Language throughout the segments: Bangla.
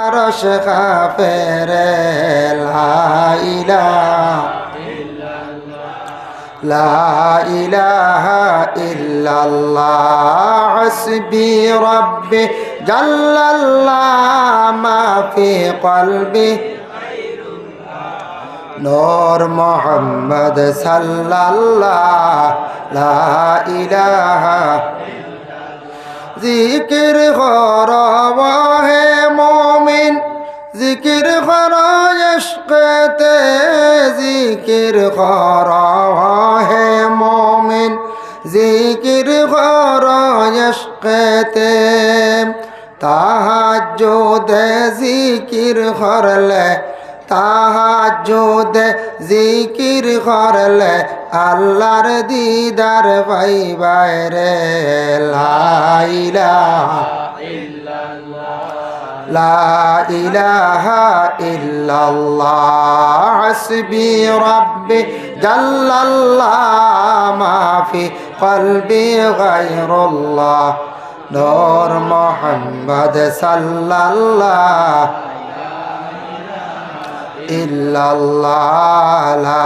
আরশ কাফেরে লা ইলাহা ইল্লাল্লাহ হাসবি রাব্বি জাল্লাল্লাহ মা ফি কলবি নূর মুহাম্মদ সাল্লাল্লাহ লা ইলাহা জিকির করো হে মুমিন জিকির করো ইশকতে জিকির করো হে মুমিন জিকির করো ইশকতে তাহাজ্জুদে জিকির করলে তাহাজ্জুদে জিকির করলে আল্লাহর দিদার পাইবাই রে লা ইলাহা লা ইলাহা ইল্লাল্লাহ হাসবি রাব্বি জাল্লাল্লাহ মা ফি কলবি গায়রুল্লাহ নূর মুহাম্মদ সাল্লাল্লাহ ইল্লাল্লাহ লা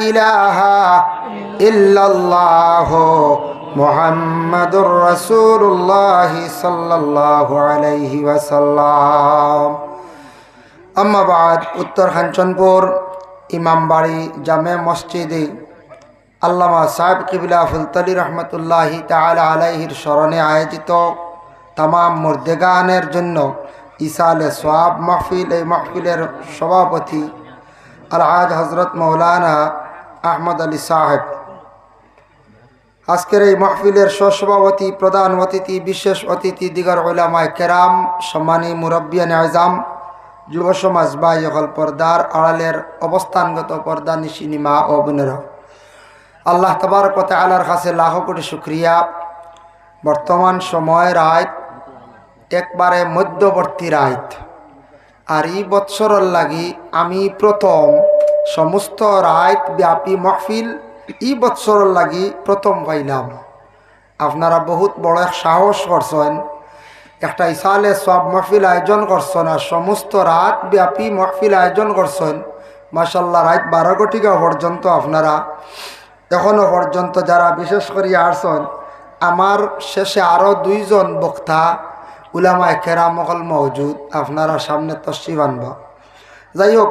ইলাহা ইল্লাল্লাহ মুহাম্মাদুর রাসূলুল্লাহ সাল্লাল্লাহু আলাইহি ওয়াসাল্লাম। আম্মা বাদ, উত্তর কাঞ্চনপুর ইমামবাড়ি জামে মসজিদে আল্লামা সাহেব কিবলা ফুলতলি রহমতুল্লাহি তাআলা আলাইহির স্মরণে আয়োজিত তামাম মুর্দেগানের জন্য ইসালে সোয়াব মাহফিল, এই মাহফিলের সভাপতি আলহাজ হজরত মৌলানা আহমদ আলী সাহেব। আজকের এই মাহফিলের সহসভাপতি, প্রধান অতিথি, বিশেষ অতিথি দিগর উলামায়ে কেরাম, সম্মানী মুরব্বিয়ান আযম, যুব সমাজ ভাই সকল, পর্দার আড়ালের অবস্থানগত পর্দা নিশিনী মা ও বোনেরা, আল্লাহ তাবারক ওয়া তাআলার কাছে লাখ কোটি শুকরিয়া। বর্তমান সময় রাত একবারে মধ্যবর্তী রাত, আর এই বৎসরের লাগি আমি প্রথম সমস্ত রাত ব্যাপী মাহফিল এই বৎসরের লাগি প্রথম পাইলাম। আপনারা বহুত বড় এক সাহস করছেন, একটা ইসালে সব মাহফিল আয়োজন করছেন আর সমস্ত রাত ব্যাপী মাহফিল আয়োজন করছেন। মাশাআল্লাহ, রাত 12 ঘটিকা পর্যন্ত আপনারা এখনো পর্যন্ত যারা বিশেষ করে আসছেন, আমার শেষে আরও 2 জন বক্তা উলামায়ে কেরাম হল মওজুদ, আপনারা সামনে তশরিফ আনবা। যাই হোক,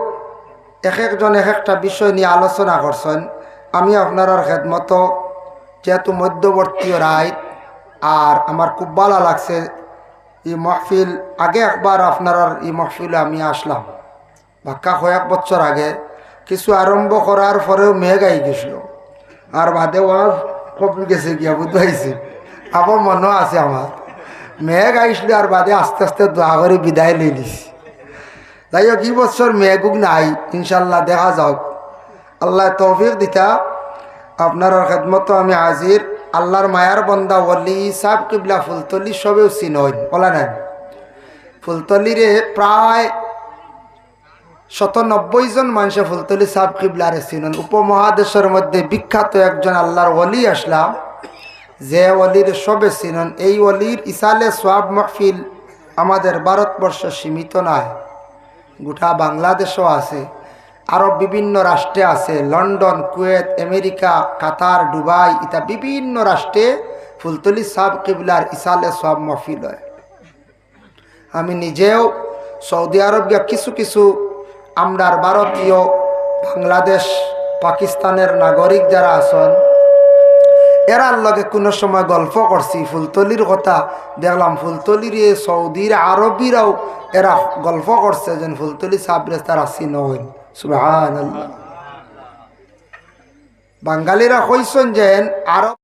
এক একজন এক একটা বিষয় নিয়ে আলোচনা করছেন। আমি আপনার খেদমত, যেহেতু মধ্যবর্তী রাত, আর আমার খুব ভালো লাগছে এই মাহফিল। আগে একবার আপনার এই মাহফিলে আমি আসলাম, বাক্কা কয়েক বছর আগে। কিছু আরম্ভ করার পরেও মেঘ আই গেছিল, আর বাদে ওয়াজ কমে গেছে গিয়া বুঝাইছে। আবার মনে আছে আমার মেঘ আইসলে আর বাদে আস্তে আস্তে দোয়া করে বিদায় লই নিছি। যাই হোক, এই বছর মেঘুক নাই, ইনশাল্লাহ দেখা যাক, আল্লাহ তৌফিক দিতা। আপনার খেদমত আমি হাজির। আল্লাহর মায়ার বন্দা ওলি সাহেব কিবলা ফুলতলি সবেও চিনইন, বলা নাই? ফুলতলিরে প্রায় 97 জন মানুষে ফুলতলি সাহেব কিবলারে চিনন। উপমহাদেশের মধ্যে বিখ্যাত একজন আল্লাহর ওলি আসলাম, যে ওলির সবে চিনন। এই ওলির ইসালে সোয়াব মাহফিল আমাদের ভারতবর্ষ সীমিত নয়, গোটা বাংলাদেশও আছে, আরও বিভিন্ন রাষ্ট্রে আছে, লন্ডন, কুয়েত, আমেরিকা, কাতার, দুবাই, ইতা বিভিন্ন রাষ্ট্রে ফুলতলি সাহেব কিবলার ইসালে সোয়াব মাহফিল হয়। আমি নিজেও সৌদি আরব গিয়া কিছু কিছু আমরার ভারতীয়, বাংলাদেশ, পাকিস্তানের নাগরিক যারা আছেন, এরার লগে কোনো সময় গল্প করছি ফুলতলির কথা। দেখলাম ফুলতলির সৌদির আরবিরাও এরা গল্প করছে যেন ফুলতলি সাবরে তারা চিনইন। সুবহানাল্লাহ। বাঙালিরা কইছেন যেন আরব